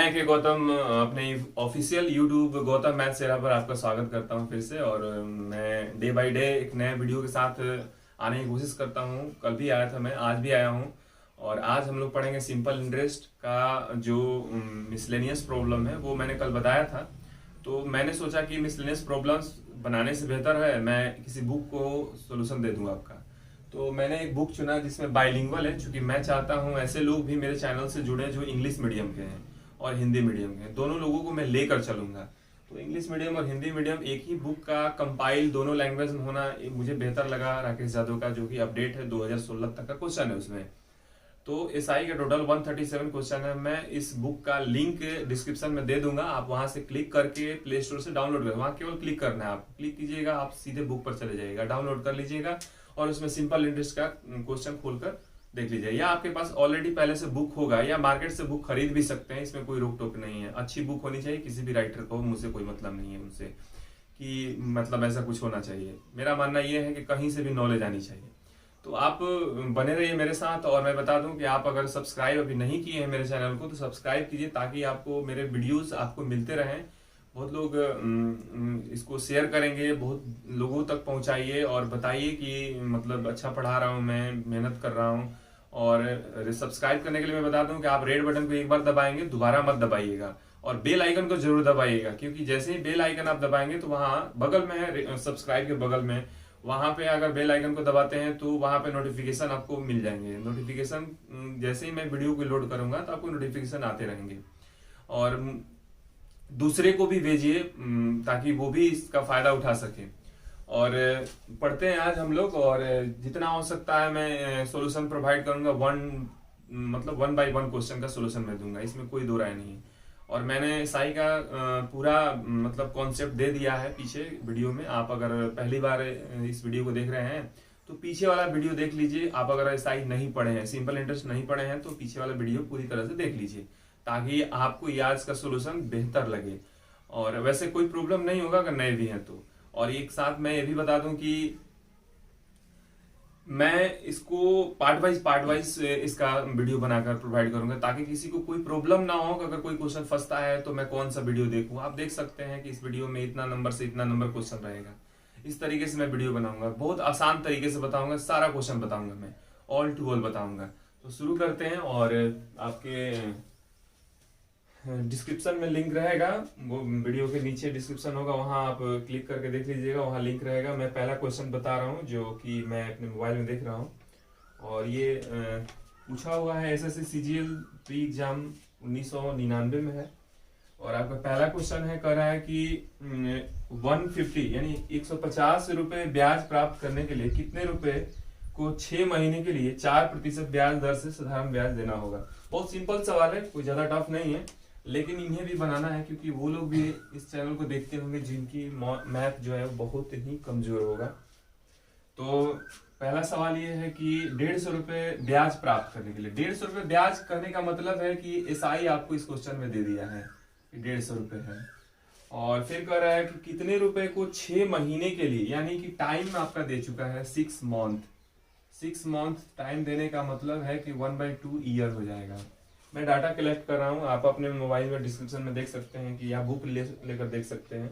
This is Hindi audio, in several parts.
मैं के गौतम अपने ऑफिशियल यूट्यूब गौतम मैथ सेरा पर आपका स्वागत करता हूं फिर से। और मैं डे बाय डे एक नए वीडियो के साथ आने की कोशिश करता हूं। कल भी आया था, मैं आज भी आया हूं। और आज हम लोग पढ़ेंगे सिंपल इंटरेस्ट का जो मिसलेनियस प्रॉब्लम है वो मैंने कल बताया था। तो मैंने सोचा कि मिसलेनियस प्रॉब्लम्स बनाने से बेहतर है मैं किसी बुक को सोल्यूशन दे दूंगा आपका। तो मैंने एक बुक चुना जिसमें बाइलिंगुअल है, क्योंकि मैं चाहता हूं ऐसे लोग भी मेरे चैनल से जुड़े जो इंग्लिश मीडियम के हैं और हिंदी मीडियम के हैं। दोनों लोगों को मैं लेकर चलूंगा। तो इंग्लिश मीडियम और हिंदी मीडियम एक ही बुक का कंपाइल दोनों लैंग्वेज में होना मुझे बेहतर लगा। राकेश यादव का जो कि अपडेट है 2016 तक का क्वेश्चन है उसमें। तो एसआई का टोटल 137 क्वेश्चन है। मैं इस बुक का लिंक डिस्क्रिप्शन में दे दूंगा, आप वहां से क्लिक करके प्ले स्टोर से डाउनलोड कर, वहां केवल क्लिक करना है। आप क्लिक कीजिएगा, आप सीधे बुक पर चले जाइएगा, डाउनलोड कर लीजिएगा और उसमें सिंपल इंटरेस्ट का क्वेश्चन खोलकर देख लीजिए। या आपके पास ऑलरेडी पहले से बुक होगा या मार्केट से बुक खरीद भी सकते हैं, इसमें कोई रोक टोक नहीं है। अच्छी बुक होनी चाहिए, किसी भी राइटर को मुझसे कोई मतलब नहीं है उनसे कि मतलब ऐसा कुछ होना चाहिए। मेरा मानना यह है कि कहीं से भी नॉलेज आनी चाहिए। तो आप बने रहिए मेरे साथ। और मैं बता दूं कि आप अगर सब्सक्राइब अभी नहीं किए हैं मेरे चैनल को तो सब्सक्राइब कीजिए, ताकि आपको मेरे वीडियोस आपको मिलते रहें। बहुत लोग इसको शेयर करेंगे, बहुत लोगों तक पहुंचाइए और बताइए कि मतलब अच्छा पढ़ा रहा हूं, मैं मेहनत कर रहा हूं। और सब्सक्राइब करने के लिए मैं बता दूं कि आप रेड बटन को एक बार दबाएंगे, दोबारा मत दबाइएगा। और बेल आइकन को जरूर दबाइएगा, क्योंकि जैसे ही बेल आइकन आप दबाएंगे तो वहां बगल में है, सब्सक्राइब के बगल में, वहां पे अगर बेल आइकन को दबाते हैं तो वहां पे नोटिफिकेशन आपको मिल जाएंगे। नोटिफिकेशन जैसे ही मैं वीडियो को लोड करूंगा तो आपको नोटिफिकेशन आते रहेंगे। और दूसरे को भी भेजिए ताकि वो भी इसका फायदा उठा सके। और पढ़ते हैं आज हम लोग, और जितना हो सकता है मैं सॉल्यूशन प्रोवाइड करूंगा। मतलब 1 by 1 क्वेश्चन का सॉल्यूशन मैं दूंगा, इसमें कोई दो राय नहीं। और मैंने साई का पूरा मतलब कॉन्सेप्ट दे दिया है पीछे वीडियो में। आप अगर पहली बार इस वीडियो को देख रहे हैं तो पीछे वाला वीडियो देख लीजिए। आप अगर साई नहीं पढ़े हैं, सिंपल इंटरेस्ट नहीं पढ़े हैं, तो पीछे वाला वीडियो पूरी तरह से देख लीजिए, ताकि आपको ये आज का सोल्यूशन बेहतर लगे। और वैसे कोई प्रॉब्लम नहीं होगा अगर नए भी हैं तो। और एक साथ मैं ये भी बता दूं कि मैं इसको पार्ट वाइज इसका वीडियो बनाकर प्रोवाइड करूंगा, ताकि किसी को कोई प्रॉब्लम ना हो। अगर कोई क्वेश्चन फंसता है तो मैं कौन सा वीडियो देखूं, आप देख सकते हैं कि इस वीडियो में इतना नंबर से इतना नंबर क्वेश्चन रहेगा। इस तरीके से मैं वीडियो बनाऊंगा, बहुत आसान तरीके से बताऊंगा, सारा क्वेश्चन बताऊंगा, मैं ऑल टू ऑल बताऊंगा। तो शुरू करते हैं। और आपके डिस्क्रिप्शन में लिंक रहेगा, वो वीडियो के नीचे डिस्क्रिप्शन होगा, वहां आप क्लिक करके देख लीजिएगा, वहां लिंक रहेगा। मैं पहला क्वेश्चन बता रहा हूं जो कि मैं अपने मोबाइल में देख रहा हूं। और ये पूछा हुआ है एसएससी सीजीएल प्री एग्जाम 1999 में है। और आपका पहला क्वेश्चन है, कह रहा है कि 150 यानी 150 रुपए ब्याज प्राप्त करने के लिए कितने रुपए को 6 महीने के लिए 4% ब्याज दर से साधारण ब्याज देना होगा। बहुत सिंपल सवाल है, कोई ज्यादा टफ नहीं है, लेकिन इन्हें भी बनाना है क्योंकि वो लोग भी इस चैनल को देखते होंगे जिनकी मैथ जो है बहुत ही कमजोर होगा। तो पहला सवाल ये है कि 150 रुपए ब्याज प्राप्त करने के लिए, 150 रुपए ब्याज करने का मतलब है कि एसआई आपको इस क्वेश्चन में दे दिया है कि 150 रुपए है। और फिर कह रहा है कि कितने रुपए को 6 महीने के लिए, यानी कि टाइम आपका दे चुका है 6 मंथ। 6 मंथ टाइम देने का मतलब है कि 1/2 ईयर हो जाएगा। मैं डाटा कलेक्ट कर रहा हूँ, आप अपने मोबाइल में डिस्क्रिप्शन में देख सकते हैं कि आप बुक लेकर देख सकते हैं।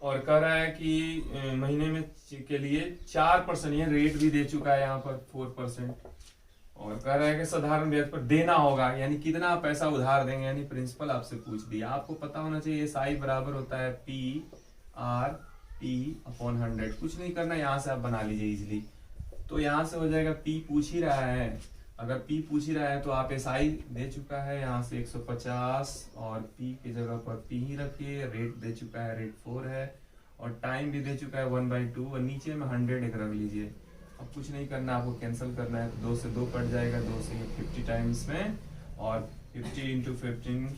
और कह रहा है कि महीने में के लिए 4%, ये रेट भी दे चुका है यहाँ पर 4%। और कह रहा है कि साधारण ब्याज पर देना होगा, यानी कितना पैसा उधार देंगे, यानी प्रिंसिपल आपसे पूछ दिया। आपको पता होना चाहिए साई बराबर होता है P/T/100। कुछ नहीं करना, यहाँ से आप बना लीजिए इजिली। तो यहाँ से हो जाएगा, P पूछ ही रहा है, अगर P पूछ ही रहा है तो आप एसआई दे चुका है यहाँ से 150, और P की जगह पर P ही रखिए। रेट दे चुका है, रेट 4 है, और टाइम भी दे चुका है 1/2, और नीचे में 100 एक रख लीजिए। अब कुछ नहीं करना, आपको कैंसिल करना है तो 2 से 2 कट जाएगा, 2 से 50 टाइम्स में, और 50 × 15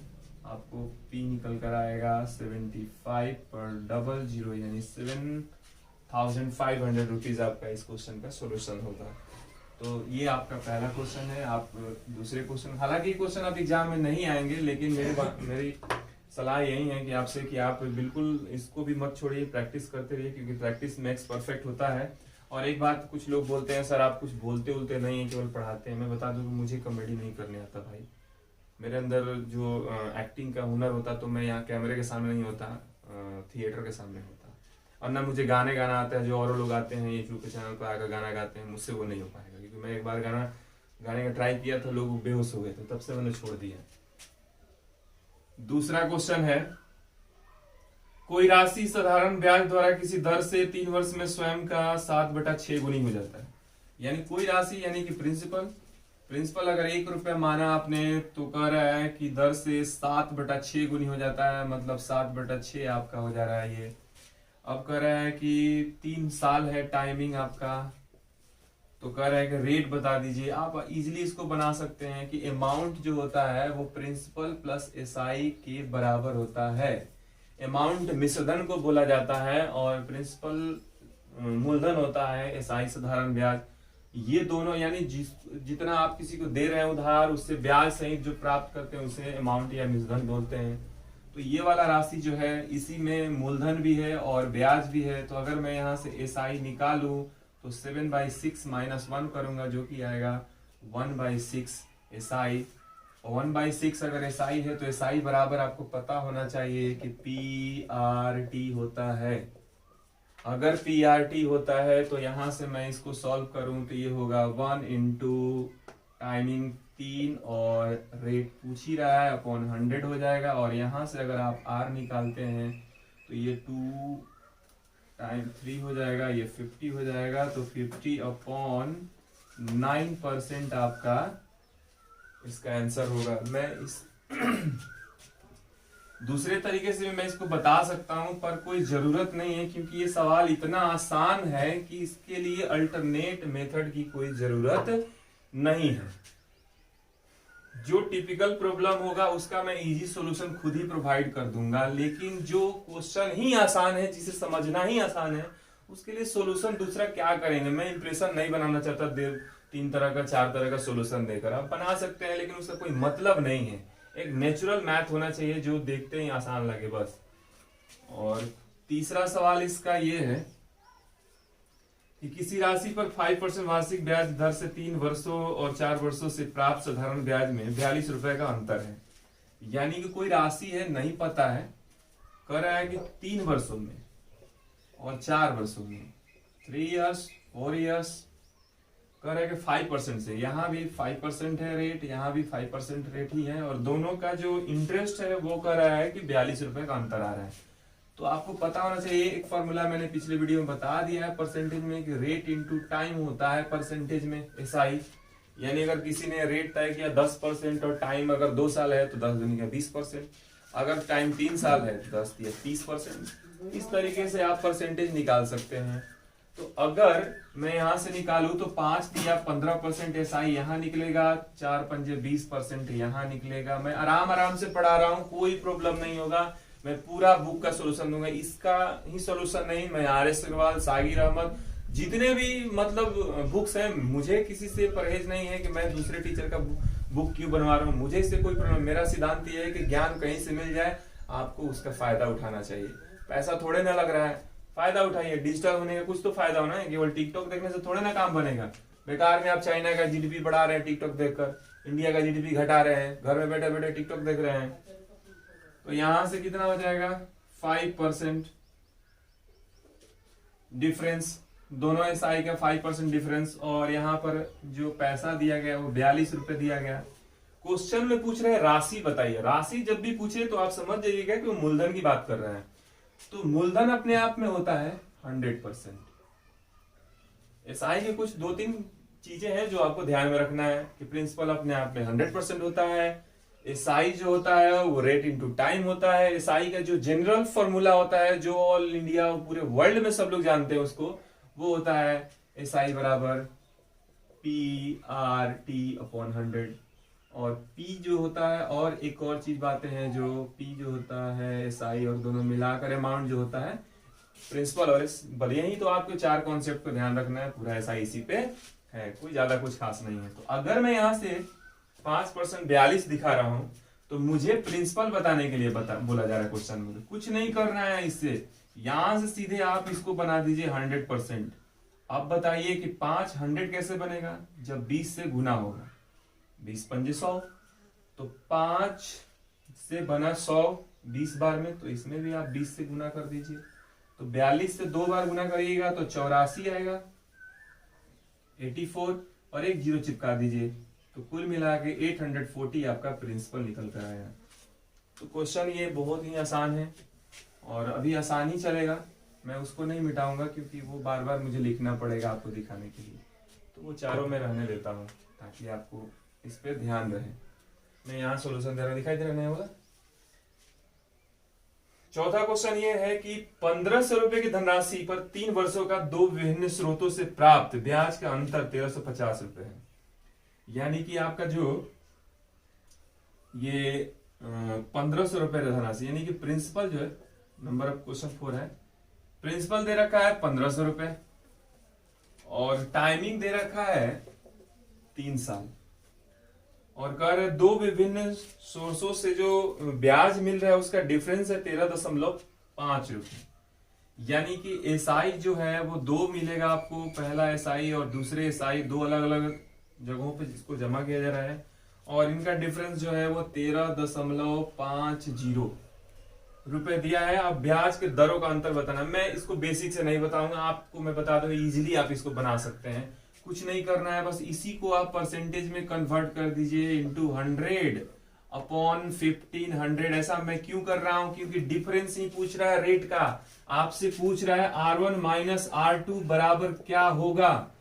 आपको P निकल कर आएगा 75 पर डबल जीरो, यानी 7,500 रुपीज आपका इस क्वेश्चन का सोल्यूशन होगा। तो ये आपका पहला क्वेश्चन है। आप दूसरे क्वेश्चन, हालांकि क्वेश्चन अब एग्जाम में नहीं आएंगे, लेकिन मेरी सलाह यही है कि आपसे कि आप बिल्कुल इसको भी मत छोड़िए, प्रैक्टिस करते रहिए, क्योंकि प्रैक्टिस मेक्स परफेक्ट होता है। और एक बात, कुछ लोग बोलते हैं सर आप कुछ बोलते नहीं है, केवल पढ़ाते हैं। मैं बता दूं कि मुझे कॉमेडी नहीं करने आता भाई, मेरे अंदर जो एक्टिंग का हुनर होता तो मैं यहाँ कैमरे के सामने नहीं होता, थिएटर के सामने होता। और ना मुझे गाने गाना आता है, जो और लोग आते हैं यूट्यूब के चैनल पर आकर गाना गाते हैं, मुझसे वो नहीं हो पाएगा, क्योंकि मैं एक बार गाने का ट्राई किया था, लोग बेहोश हो गए थे, तब से मैंने छोड़ दिया। दूसरा क्वेश्चन है, कोई राशि साधारण ब्याज द्वारा किसी दर से 3 वर्ष में स्वयं का 7/6 गुनी हो जाता है। यानी कोई राशि यानी कि प्रिंसिपल अगर 1 रुपया माना आपने, तो कह रहा है कि दर से 7/6 गुनी हो जाता है, मतलब 7/6 आपका हो जा रहा है ये। अब कह रहा है कि 3 साल है टाइमिंग आपका, तो कह रहा है कि रेट बता दीजिए। आप इजीली इसको बना सकते हैं कि अमाउंट जो होता है वो प्रिंसिपल प्लस एसआई के बराबर होता है। अमाउंट मिश्रधन को बोला जाता है और प्रिंसिपल मूलधन होता है, एसआई साधारण ब्याज। ये दोनों यानी जितना आप किसी को दे रहे हैं उधार, उससे ब्याज सहित जो प्राप्त करते हैं उसे अमाउंट या मिश्रधन बोलते हैं। तो ये वाला राशि जो है इसी में मूलधन भी है और ब्याज भी है। तो अगर मैं यहाँ से एसआई निकालूं तो 7/6 - 1 करूंगा, जो कि आएगा 1/6 एसआई। 1/6 अगर एसआई है तो एसआई बराबर आपको पता होना चाहिए कि पीआरटी होता है। अगर पीआरटी होता है तो यहां से मैं इसको सॉल्व करूं तो ये होगा 1 × टाइमिंग 3 और रेट पूछ ही रहा है अपॉन 100 हो जाएगा। और यहां से अगर आप आर निकालते हैं तो ये 2 टाइम 3 हो जाएगा, ये 50 हो जाएगा। तो 50/9% आपका इसका आंसर होगा। मैं इस दूसरे तरीके से मैं इसको बता सकता हूं, पर कोई जरूरत नहीं है, क्योंकि ये सवाल इतना आसान है कि इसके लिए अल्टरनेट मेथड की कोई जरूरत नहीं है। जो टिपिकल प्रॉब्लम होगा उसका मैं इजी सॉल्यूशन खुद ही प्रोवाइड कर दूंगा, लेकिन जो क्वेश्चन ही आसान है, जिसे समझना ही आसान है, उसके लिए सॉल्यूशन दूसरा क्या करेंगे। मैं इंप्रेशन नहीं बनाना चाहता 3 तरह का 4 तरह का सॉल्यूशन देकर। आप बना सकते हैं लेकिन उसका कोई मतलब नहीं है। एक नेचुरल मैथ होना चाहिए जो देखते ही आसान लगे बस। और तीसरा सवाल इसका ये है कि किसी राशि पर 5% वार्षिक ब्याज दर से 3 वर्षों और 4 वर्षों से प्राप्त साधारण ब्याज में 42 रुपए का अंतर है। यानी कि कोई राशि है, नहीं पता है, कह रहा है कि 3 वर्षों में और 4 वर्षों में, 3 इयर्स 4 इयर्स, कह रहा है कि 5% से, यहाँ भी 5% है रेट, यहाँ भी 5% रेट ही है, और दोनों का जो इंटरेस्ट है वो कह रहा है कि 42 रुपए का अंतर आ रहा है। तो आपको पता होना चाहिए, एक फॉर्मूला मैंने पिछले वीडियो में बता दिया है परसेंटेज में, कि रेट इंटू टाइम होता है परसेंटेज में एसआई। यानी अगर किसी ने रेट तय किया 10% और टाइम अगर 2 साल है तो 10 दूनी का 20%, अगर टाइम 3 साल है तो 10 या 30%। इस तरीके से आप परसेंटेज निकाल सकते हैं। तो अगर मैं यहां से निकालू तो 5 या 15% एसआई यहाँ निकलेगा, 4 पंजे 20% यहाँ निकलेगा। मैं आराम से पढ़ा रहा हूँ, कोई प्रॉब्लम नहीं होगा। मैं पूरा बुक का सोल्यूशन दूंगा, इसका ही सोल्यूशन नहीं, मैं आर.एस. अग्रवाल, सागिर अहमद, जितने भी मतलब बुक्स हैं, मुझे किसी से परहेज नहीं है कि मैं दूसरे टीचर का बुक क्यों बनवा रहा हूँ। मुझे इससे कोई प्रॉब्लम, मेरा सिद्धांत ये है कि ज्ञान कहीं से मिल जाए, आपको उसका फायदा उठाना चाहिए। पैसा थोड़े ना लग रहा है, फायदा उठाइए। डिजिटल होने का कुछ तो फायदा होना है, केवल टिकटॉक देखने से थोड़े ना काम बनेगा। बेकार में आप चाइना का जीडीपी बढ़ा रहे हैं टिकटॉक देखकर, इंडिया का जीडीपी घटा रहे हैं, घर में बैठे बैठे टिकटॉक देख रहे हैं। तो यहां से कितना हो जाएगा, 5% डिफरेंस, दोनों एसआई का 5% डिफरेंस। और यहाँ पर जो पैसा दिया गया वो 42 रुपए दिया गया। क्वेश्चन में पूछ रहे हैं राशि बताइए। राशि जब भी पूछे तो आप समझ जाइएगा कि वो मूलधन की बात कर रहे हैं। तो मूलधन अपने आप में होता है 100%। एसआई के कुछ 2-3 चीजें हैं जो आपको ध्यान में रखना है कि प्रिंसिपल अपने आप में 100% होता है। एसआई जो होता है वो रेट इनटू टाइम होता है। एसआई का जो जनरल फॉर्मूला होता है, जो ऑल इंडिया पूरे वर्ल्ड में सब लोग जानते हैं उसको, वो होता है एसआई बराबर PRT/100। और P जो होता है, और एक और चीज बातें हैं, जो P जो होता है एसआई और दोनों मिलाकर अमाउंट जो होता है प्रिंसिपल और बलिए ही। तो आपको 4 कॉन्सेप्ट को ध्यान रखना है, पूरा एसआई इसी पे है, कोई ज्यादा कुछ खास नहीं है। तो अगर मैं यहाँ से 5% 42 दिखा रहा हूं तो मुझे प्रिंसिपल बताने के लिए बोला जा रहा है क्वेश्चन में। कुछ नहीं करना है इससे, यहां से सीधे आप इसको बना दीजिए 100%। अब बताइए कि 5 100 कैसे बनेगा, जब 20 से गुना होगा, 20 पंजे 100, तो 5 से बना 100 20 बार में, तो इसमें भी आप 20 से गुना कर दीजिए। तो 42 से 2 बार गुना करिएगा तो 84 आएगा, 84, और एक जीरो चिपका दीजिए, तो कुल मिला के 840 आपका प्रिंसिपल निकल कर आएगा। तो क्वेश्चन ये बहुत ही आसान है और अभी आसान ही चलेगा, मैं उसको नहीं मिटाऊंगा क्योंकि वो बार बार मुझे लिखना पड़ेगा आपको दिखाने के लिए, तो वो चारों में रहने देता हूँ ताकि आपको इस पे ध्यान रहे। मैं यहाँ सोल्यूशन दे रहा, दिखाई दे रहा नहीं होगा। चौथा क्वेश्चन ये है कि 1500 रुपए की धनराशि पर 3 वर्षों का 2 विभिन्न स्रोतों से प्राप्त ब्याज का अंतर 1350 रुपए है। यानी कि आपका जो ये 1500 रुपए धनराशि, यानी कि प्रिंसिपल जो है, नंबर ऑफ क्वेश्चन 4 है, प्रिंसिपल दे रखा है 1500 रुपए और टाइमिंग दे रखा है 3 साल, और कह रहे 2 विभिन्न सोर्सों से जो ब्याज मिल रहा है उसका डिफरेंस है 13.5 रुपए। यानी कि एसआई जो है वो 2 मिलेगा आपको, पहला एसआई और दूसरे एसआई, 2 अलग अलग जगहों पे जिसको जमा किया जा रहा है, और इनका डिफरेंस जो है वो 13.50 रुपए दिया है। अब ब्याज के दरों का अंतर बताना, मैं इसको बेसिक से नहीं बताऊंगा, आपको मैं बता दूं इजीली आप इसको बना सकते हैं, कुछ नहीं करना है, बस इसी को आप परसेंटेज में कन्वर्ट कर दीजिए इंटू 100 अपॉन 1500। ऐसा मैं क्यों कर रहा हूं, क्योंकि डिफरेंस ही पूछ रहा है रेट का, आपसे पूछ रहा है R1 माइनस R2 बराबर क्या होगा,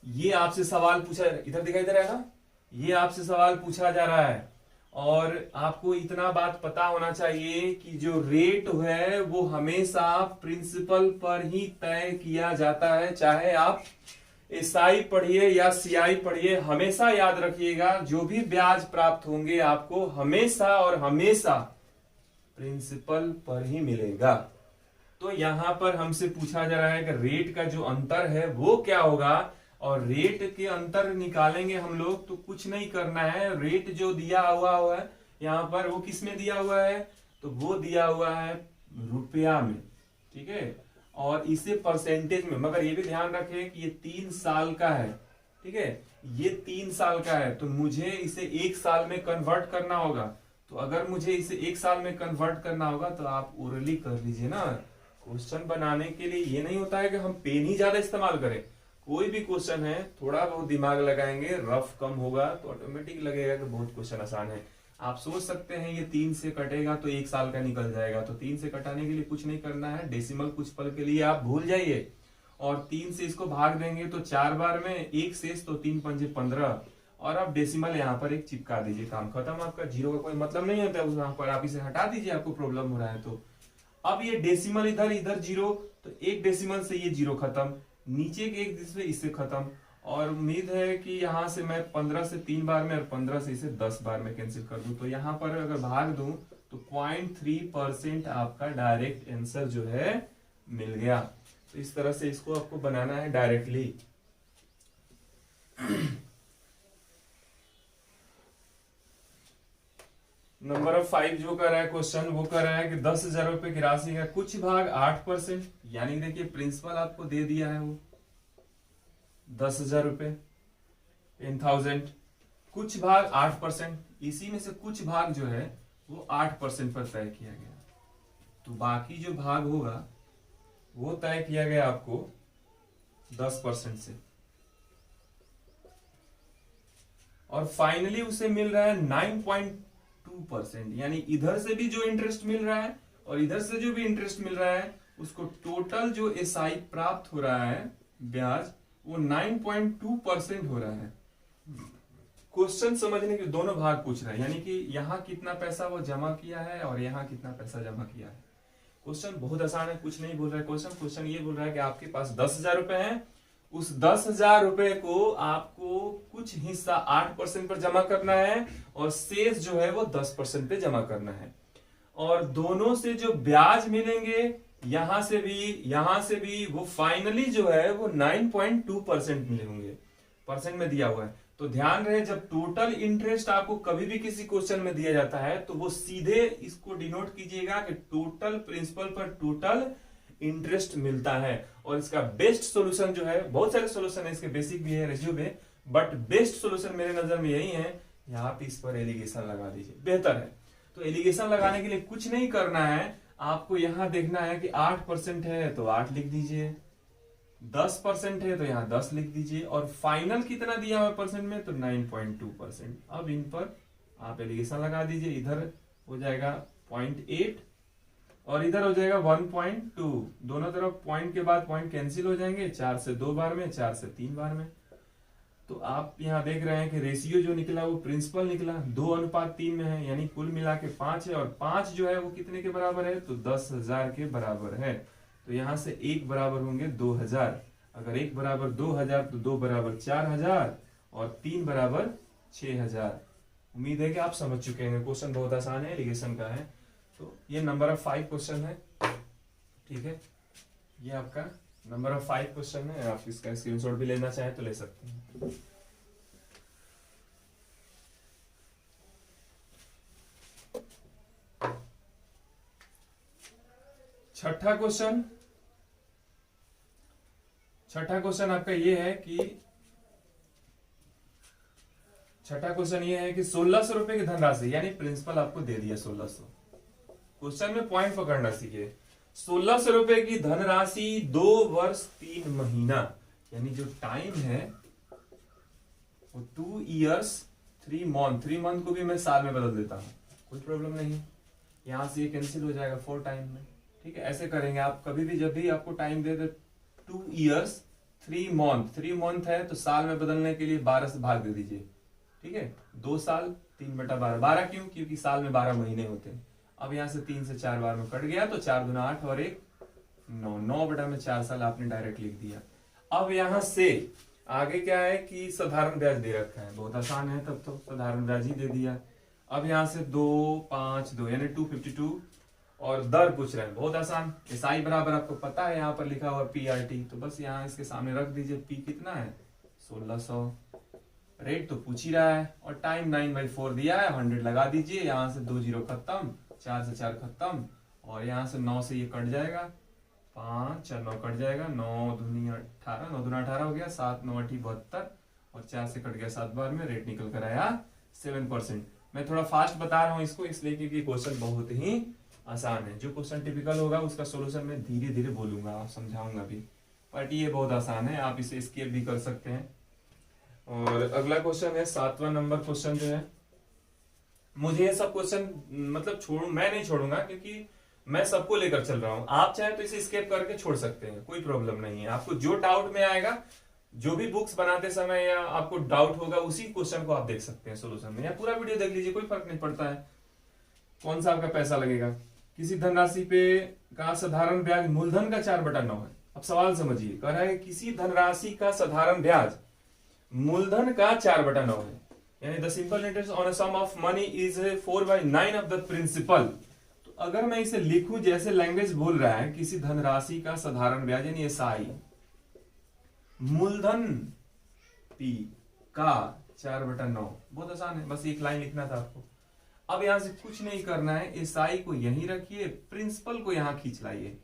ये आपसे सवाल पूछा, इधर दिखाई दे रहा है ना, ये आपसे सवाल पूछा जा रहा है। और आपको इतना बात पता होना चाहिए कि जो रेट है वो हमेशा प्रिंसिपल पर ही तय किया जाता है, चाहे आप एसआई पढ़िए या सीआई पढ़िए, हमेशा याद रखिएगा जो भी ब्याज प्राप्त होंगे आपको हमेशा और हमेशा प्रिंसिपल पर ही मिलेगा। तो यहां पर हमसे पूछा जा रहा है कि रेट का जो अंतर है वो क्या होगा, और रेट के अंतर निकालेंगे हम लोग, तो कुछ नहीं करना है, रेट जो दिया हुआ है यहाँ पर वो किस में दिया हुआ है, तो वो दिया हुआ है रुपया में, ठीक है, और इसे परसेंटेज में, मगर ये भी ध्यान रखें कि ये 3 साल का है, ठीक है, ये 3 साल का है, तो मुझे इसे 1 साल में कन्वर्ट करना होगा। तो अगर मुझे इसे 1 साल में कन्वर्ट करना होगा तो आप ओरली कर लीजिए ना। क्वेश्चन बनाने के लिए ये नहीं होता है कि हम पेन ही ज्यादा इस्तेमाल करें, कोई भी क्वेश्चन है थोड़ा बहुत दिमाग लगाएंगे, रफ कम होगा तो ऑटोमेटिक लगेगा कि बहुत क्वेश्चन आसान है। आप सोच सकते हैं ये 3 से कटेगा तो 1 साल का निकल जाएगा, तो 3 से कटाने के लिए कुछ नहीं करना है, डेसिमल कुछ पल के लिए आप भूल जाइए, और 3 से इसको भाग देंगे तो 4 बार में 1 शेष, तो 3 पंजे 15, और आप डेसिमल यहाँ पर एक चिपका दीजिए, काम खत्म आपका। जीरो का कोई मतलब नहीं होता है वहां पर, आप इसे हटा दीजिए, आपको प्रॉब्लम हो रहा है तो। अब ये डेसिमल इधर इधर जीरो, तो एक डेसिमल से ये जीरो खत्म, नीचे के एक से इससे खत्म, और उम्मीद है कि यहां से मैं 15 से 3 बार में और 15 से इसे 10 बार में कैंसिल कर दूं, तो यहां पर अगर भाग दूं तो 0.3% आपका डायरेक्ट आंसर जो है मिल गया। तो इस तरह से इसको आपको बनाना है डायरेक्टली। नंबर ऑफ 5 जो कर रहा है क्वेश्चन, वो कर रहा है कि 10,000 रुपए की राशि का कुछ भाग 8%, यानी देखिए प्रिंसिपल आपको दे दिया है वो 10,000 रुपए इन 1000, कुछ भाग 8%, इसी में से कुछ भाग जो है वो 8% पर तय किया गया, तो बाकी जो भाग होगा वो तय किया गया आपको 10% से, और फाइनली उसे मिल रहा है 9.2%, यानी इधर से भी जो इंटरेस्ट मिल रहा है और इधर से जो भी इंटरेस्ट मिल रहा है, उसको टोटल जो एसआई प्राप्त हो रहा है ब्याज, वो 9.2% हो रहा है। क्वेश्चन समझने के दोनों भाग पूछ रहा है, यानी कि यहाँ कितना पैसा वो जमा किया है और यहाँ कितना पैसा जमा किया है। क्वेश्चन बहुत आसान है, कुछ नहीं बोल रहा है क्वेश्चन ये बोल रहा है कि आपके पास 10,000 रुपए है, उस 10,000 रुपए को आपको कुछ हिस्सा 8% पर जमा करना है और शेष जो है वो 10% पे जमा करना है, और दोनों से जो ब्याज मिलेंगे यहां से भी वो फाइनली जो है वो 9.2% मिले होंगे, परसेंट में दिया हुआ है। तो ध्यान रहे, जब टोटल इंटरेस्ट आपको कभी भी किसी क्वेश्चन में दिया जाता है तो वो सीधे इसको डिनोट कीजिएगा कि टोटल प्रिंसिपल पर टोटल इंटरेस्ट मिलता है। और इसका बेस्ट सॉल्यूशन जो है, बहुत सारे सॉल्यूशन है इसके, बेसिक भी है, रेशियो भी है, बट बेस्ट सॉल्यूशन मेरे नजर में यही है या आप इस पर एलिगेशन लगा दीजिए, बेहतर है। तो एलिगेशन लगाने के लिए कुछ नहीं करना है, आपको यहां देखना है कि 8% है तो 8 लिख दीजिए, 10% है तो यहाँ 10 लिख दीजिए, और फाइनल कितना दिया हुआ परसेंट में, तो 9.2%। अब इन पर आप एलिगेशन लगा दीजिए, इधर हो जाएगा 0.8 और इधर हो जाएगा 1.2, दोनों तरफ पॉइंट के बाद पॉइंट कैंसिल हो जाएंगे, 4 से 2 बार में, 4 से 3 बार में। तो आप यहाँ देख रहे हैं कि रेशियो जो निकला वो प्रिंसिपल निकला, 2:3 में है, यानी कुल मिला के 5 है, और 5 जो है वो कितने के बराबर है, तो 10,000 के बराबर है। तो यहां से 1 बराबर होंगे 2,000, अगर 1 बराबर 2,000 तो 2 बराबर 4,000 और 3 बराबर 6,000। उम्मीद है कि आप समझ चुके हैं, क्वेश्चन बहुत आसान है, एलिगेशन का है। तो ये नंबर ऑफ 5 क्वेश्चन है, ठीक है, ये आपका नंबर ऑफ 5 क्वेश्चन है। आप इसका स्क्रीनशॉट भी लेना चाहें तो ले सकते हैं। छठा क्वेश्चन आपका ये है कि 1600 रुपए की धनराशि, यानी प्रिंसिपल आपको दे दिया 1600। क्वेश्चन में पॉइंट पकड़ना सीखिए। 1600 रुपए की धनराशि 2 वर्ष 3 महीना, यानी जो टाइम है वो 2 years 3 month, 3 month को भी मैं साल में बदल देता हूं, कोई प्रॉब्लम नहीं है। यहां से ये कैंसिल हो जाएगा 4 टाइम में, ठीक है। ऐसे करेंगे आप कभी भी, जब भी आपको टाइम दे दे 2 years 3 month, 3 month है तो साल में बदलने के लिए 12 से भाग दे दीजिए, ठीक है। 2 साल 3/12, 12 क्यों, क्योंकि साल में 12 महीने होते हैं। अब यहां से 3 से 4 बार में कट गया तो 4 दूना 8 और 1 9, 9/4 साल आपने डायरेक्ट लिख दिया। अब यहां से आगे क्या है कि साधारण ब्याज दे रखा है, बहुत आसान है, तब तो साधारण ब्याज ही दे दिया। अब यहां से 2 5 2 यानी 252 और दर पूछ रहे हैं, बहुत आसान। एसआई बराबर आपको पता है, यहाँ पर लिखा हुआ PRT, तो बस यहाँ इसके सामने रख दीजिए। पी कितना है 1600, रेट तो पूछ ही रहा है, और टाइम 9/4 दिया है, 100 लगा दीजिए। यहाँ से 2 0 खत्म, 4 से 4 खत्म, और यहाँ से 9 से ये कट जाएगा, 5 और 9 कट जाएगा, 9 दूनी 18, 9 दूना 18 हो गया, 7 9 8 72, और 4 से कट गया 7 बार में, रेट निकल कर आया 7%। मैं थोड़ा फास्ट बता रहा हूँ इसको इसलिए क्योंकि क्वेश्चन बहुत ही आसान है। जो क्वेश्चन टिपिकल होगा उसका सोल्यूशन मैं धीरे धीरे बोलूंगा, समझाऊंगा भी, बट ये बहुत आसान है, आप इसे स्किप भी कर सकते हैं। और अगला क्वेश्चन है 7वां नंबर क्वेश्चन जो है, मुझे ये सब क्वेश्चन मतलब मैं नहीं छोड़ूंगा क्योंकि मैं सबको लेकर चल रहा हूं। आप चाहे तो इसे स्किप करके छोड़ सकते हैं, कोई प्रॉब्लम नहीं है। आपको जो डाउट में आएगा, जो भी बुक्स बनाते समय या आपको डाउट होगा, उसी क्वेश्चन को आप देख सकते हैं सोल्यूशन में, या पूरा वीडियो देख लीजिए, कोई फर्क नहीं पड़ता है कौन सा आपका पैसा लगेगा। किसी धनराशि पे का साधारण ब्याज मूलधन का 4/9 है। अब सवाल समझिए, कह रहा है किसी धनराशि का साधारण ब्याज मूलधन का 4/9 है, यानी the simple interest on a sum of money is 4/9 of the principal. तो अगर मैं इसे लिखूं जैसे लैंग्वेज बोल रहा है, किसी धनराशि का साधारण ब्याज यानी एसआई, मूलधन P का 4/9, बहुत आसान है, बस एक लाइन लिखना था आपको। अब यहां से कुछ नहीं करना है, एसआई को यहीं रखिए, प्रिंसिपल को यहां खींच लाइए,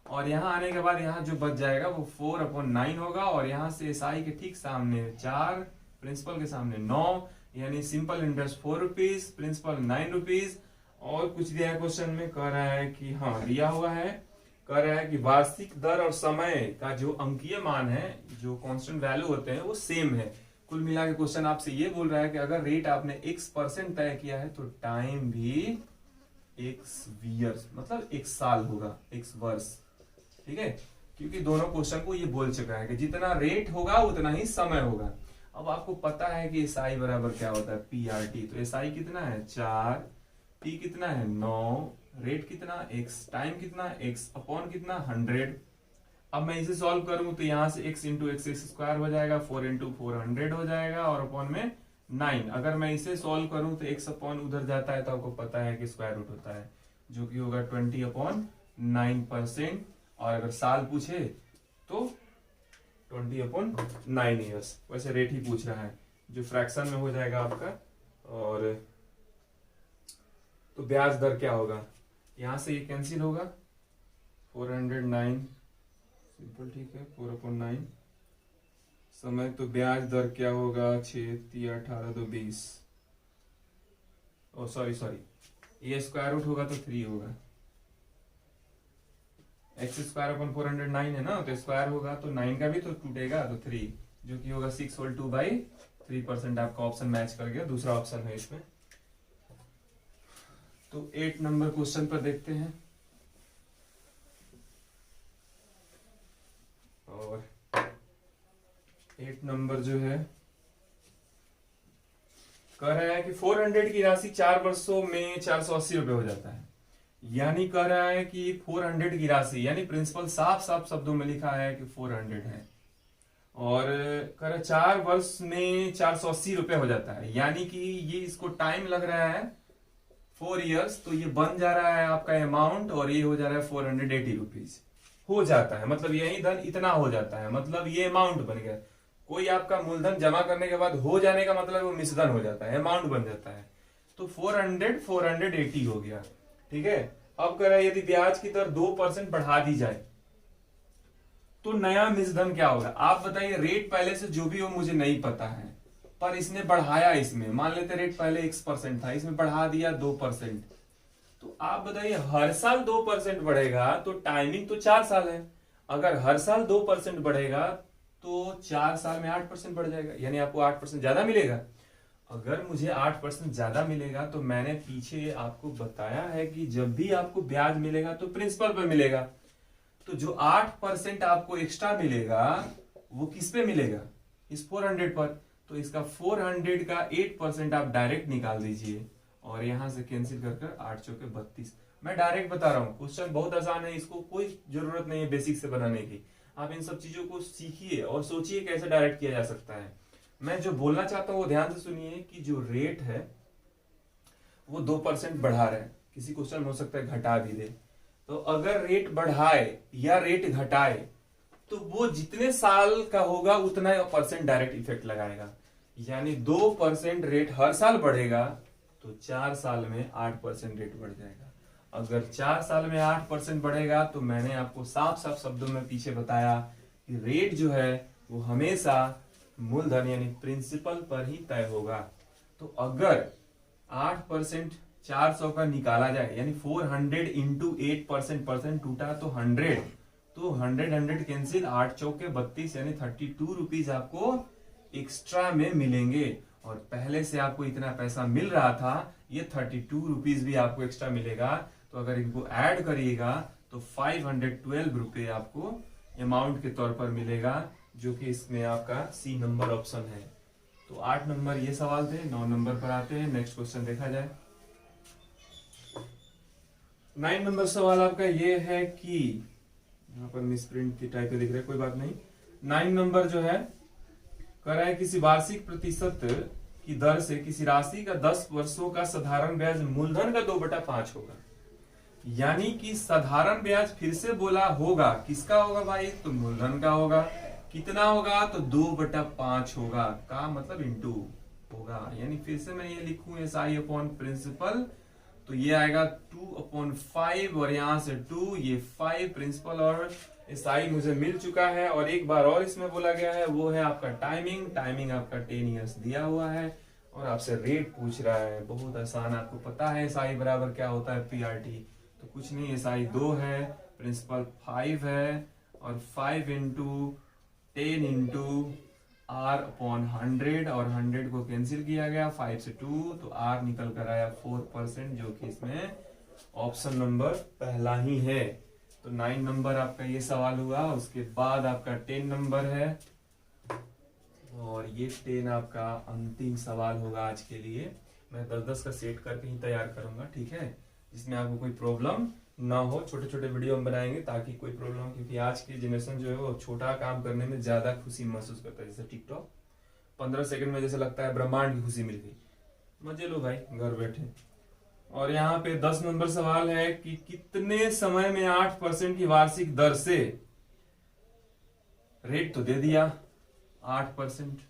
और यहां आने के बाद यहां जो बच जाएगा वो 4/9 होगा, और यहां से एसआई के ठीक सामने 4, प्रिंसिपल के सामने 9, यानी simple interest 4 rupees, principal 9 rupees. और कुछ दिया है क्वेश्चन में, कह रहा है कि हाँ दिया हुआ है, कह रहा है कि वार्षिक दर और समय का जो अंकीय मान है, जो कांस्टेंट वैल्यू होते हैं, वो सेम है। कुल मिला के क्वेश्चन आपसे ये बोल रहा है कि अगर रेट आपने x% तय किया है तो टाइम भी x years मतलब 1 साल होगा, 1 वर्ष, ठीक है, क्योंकि दोनों क्वेश्चन को ये बोल चुका है कि जितना रेट होगा उतना ही समय होगा। अब आपको पता है कि एसआई बराबर क्या होता है PRT, तो एसआई कितना है 4, P कितना है 9, रेट कितना x, टाइम कितना x अपॉन कितना 100। अब मैं इसे सॉल्व करूं तो यहां से x इंटू एक्स स्क्वायर हो जाएगा, 4 इंटू 400 हो जाएगा, और अपॉन में 9। अगर मैं इसे सॉल्व करूं तो x अपॉन उधर जाता है तो आपको पता है कि स्क्वायर रूट होता है, जो कि होगा 20/9%। और अगर साल पूछे तो 20/9 ईयर्स। वैसे रेट ही पूछ रहा है, जो फ्रैक्शन में हो जाएगा आपका। और तो ब्याज दर क्या होगा, यहां से ये कैंसिल होगा, 409 सिंपल, ठीक है, 4/9। समय तो ब्याज दर क्या होगा, 6 3 18 2 20, ओ सॉरी सॉरी, ये स्क्वायर रूट होगा तो 3 होगा। एक्स स्क्वायर अपन 409 है ना, तो स्क्वायर होगा तो 9 का भी तो टूटेगा, तो 3 जो कि होगा 6 होल 2/3%। आपका ऑप्शन मैच कर गया, दूसरा ऑप्शन है इसमें। तो 8 नंबर क्वेश्चन पर देखते हैं। और 8 नंबर जो है कह रहा है कि 400 की राशि 4 वर्षों में 480 रुपए हो जाता है। यानी कह रहा है कि 400 की राशि, यानी प्रिंसिपल साफ साफ शब्दों में लिखा है कि 400 है, और कह रहा है 4 वर्ष में 480 रुपए हो जाता है। यानी कि ये इसको टाइम लग रहा है 4 इयर्स, तो ये बन जा रहा है आपका अमाउंट, और ये हो जा रहा है 480 रुपीज हो जाता है। मतलब यही धन इतना हो जाता है, मतलब ये अमाउंट बन गया। कोई आपका मूलधन जमा करने के बाद हो जाने का मतलब वो मिश्रधन हो जाता है, अमाउंट बन जाता है। तो 480 हो गया, ठीक है। अब कह रहा है यदि ब्याज की दर 2% बढ़ा दी जाए तो नया मिश्रधन क्या होगा। आप बताइए, रेट पहले से जो भी हो मुझे नहीं पता है, पर इसने बढ़ाया, इसमें मान लेते रेट पहले x% था, इसमें बढ़ा दिया 2%। तो आप बताइए हर साल 2% बढ़ेगा तो टाइमिंग तो 4 साल है। अगर हर साल 2% बढ़ेगा तो 4 साल में 8% बढ़ जाएगा, यानी आपको 8% ज्यादा मिलेगा। अगर मुझे 8% ज्यादा मिलेगा तो मैंने पीछे आपको बताया है कि जब भी आपको ब्याज मिलेगा तो प्रिंसिपल पे मिलेगा। तो जो 8% आपको एक्स्ट्रा मिलेगा वो किस पे मिलेगा, इस 400 पर। तो इसका 400 का 8% आप डायरेक्ट निकाल दीजिए, और यहां से कैंसिल कर कर 8 चौके 32। मैं डायरेक्ट बता रहा हूं, क्वेश्चन बहुत आसान है, इसको कोई जरूरत नहीं है बेसिक से बनाने की। आप इन सब चीजों को सीखिए और सोचिए कैसे डायरेक्ट किया जा सकता है। मैं जो बोलना चाहता हूं वो ध्यान से सुनिए कि जो रेट है वो 2% बढ़ा रहे हैं, किसी क्वेश्चन में हो सकता है घटा भी दे। तो अगर रेट बढ़ाए या रेट घटाए तो वो जितने साल का होगा उतना परसेंट डायरेक्ट इफेक्ट लगाएगा। यानी 2% रेट हर साल बढ़ेगा तो 4 साल में 8% रेट बढ़ जाएगा। अगर 4 साल में 8% बढ़ेगा तो मैंने आपको साफ साफ शब्दों में पीछे बताया कि रेट जो है वो हमेशा मूलधन यानी प्रिंसिपल पर ही तय होगा। तो अगर 8% 400 का निकाला जाए, यानी 400 इंटू 8% परसेंट टूटा तो 100, तो 100 कैंसिल, 8 चौके 32, यानी 32 रुपीज आपको एक्स्ट्रा में मिलेंगे। और पहले से आपको इतना पैसा मिल रहा था, ये 32 रुपीज भी आपको एक्स्ट्रा मिलेगा। तो अगर इनको ऐड करिएगा तो 512 रुपए आपको अमाउंट के तौर पर मिलेगा, जो कि इसमें आपका सी नंबर ऑप्शन है। तो 8 नंबर ये सवाल थे। 9 नंबर पर आते हैं, नेक्स्ट क्वेश्चन देखा जाए। 9 नंबर सवाल आपका ये है कि यहाँ पर मिस प्रिंट की टाइप दिख रहा है, कोई बात नहीं। 9 नंबर जो है कह रहा है किसी वार्षिक प्रतिशत की दर से किसी राशि का 10 वर्षों का साधारण ब्याज मूलधन का 2/5 होगा। यानी कि साधारण ब्याज फिर से बोला होगा, किसका होगा भाई, तो मूलधन का होगा। कितना होगा, तो 2/5 होगा, का मतलब इंटू होगा। यानी फिर से मैं ये लिखूं SI अपॉन प्रिंसिपल, तो ये आएगा 2/5, और यहां से 2, ये 5 प्रिंसिपल और SI मुझे मिल चुका है। और एक बार और इसमें बोला गया है, वो है आपका टाइमिंग। टाइमिंग आपका 10 ईयर्स दिया हुआ है, और आपसे रेट पूछ रहा है। बहुत आसान, आपको पता है SI बराबर क्या होता है, PRT। तो कुछ नहीं, SI 2 है, प्रिंसिपल 5 है, और 5 इंटू 10 इंटू R अपॉन 100, और 100 को कैंसिल किया गया 5 से 2, तो R निकल कर आया 4%, जो कि इसमें ऑप्शन नंबर पहला ही है। तो 9 नंबर आपका ये सवाल हुआ। उसके बाद आपका 10 नंबर है, और ये 10 आपका अंतिम सवाल होगा आज के लिए। मैं 10-10 का सेट करके ही तैयार करूंगा, ठीक है, जिसमें आपको कोई प्रॉब्लम ना हो। छोटे छोटे वीडियो हम बनाएंगे ताकि कोई प्रॉब्लम, क्योंकि आज की जनरेशन जो है वो छोटा काम करने में ज्यादा खुशी महसूस करता है। जैसे टिकटॉक 15 सेकंड में जैसे लगता है ब्रह्मांड की खुशी मिल गई, मजे लो भाई घर बैठे। और यहाँ पे 10 नंबर सवाल है कि कितने समय में 8% की वार्षिक दर से, रेट तो दे दिया 8%,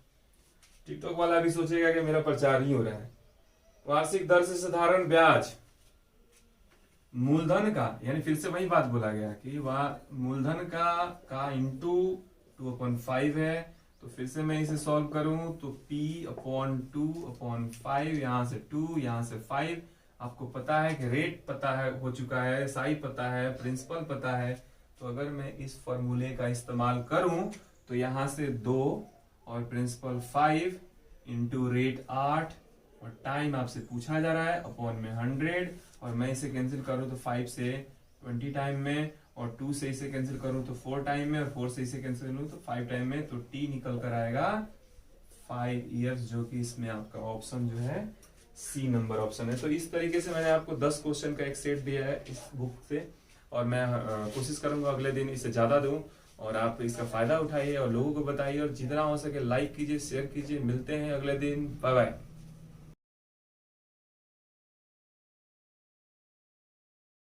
टिकटॉक वाला भी सोचेगा कि मेरा प्रचार ही हो रहा है। वार्षिक दर से साधारण ब्याज मूलधन का, यानी फिर से वही बात बोला गया कि वह मूलधन का इंटू 2/5 है, तो फिर से मैं इसे सॉल्व करूं तो P/2/5, यहाँ से 2, यहाँ से 5। आपको पता है कि रेट पता है, हो चुका है, साई पता है, प्रिंसिपल पता है। तो अगर मैं इस फॉर्मूले का इस्तेमाल करूं तो यहाँ से 2 और प्रिंसिपल 5 इंटू रेट 8 और टाइम आपसे पूछा जा रहा है अपॉन में 100, और मैं इसे कैंसिल करूं तो 5 से 20 टाइम में, और 2 से इसे कैंसिल करूं तो 4 टाइम में, और 4 से इसे कैंसिल करूं तो 5 टाइम में। तो टी निकल कर आएगा 5 इयर्स, जो कि इसमें आपका ऑप्शन जो है सी नंबर ऑप्शन है। तो इस तरीके से मैंने आपको 10 क्वेश्चन का एक सेट दिया है इस बुक से, और मैं कोशिश करूंगा अगले दिन इससे ज्यादा दूं, और आप इसका फायदा उठाइए और लोगों को बताइए, और जितना हो सके लाइक कीजिए, शेयर कीजिए। मिलते हैं अगले दिन, बाय बाय।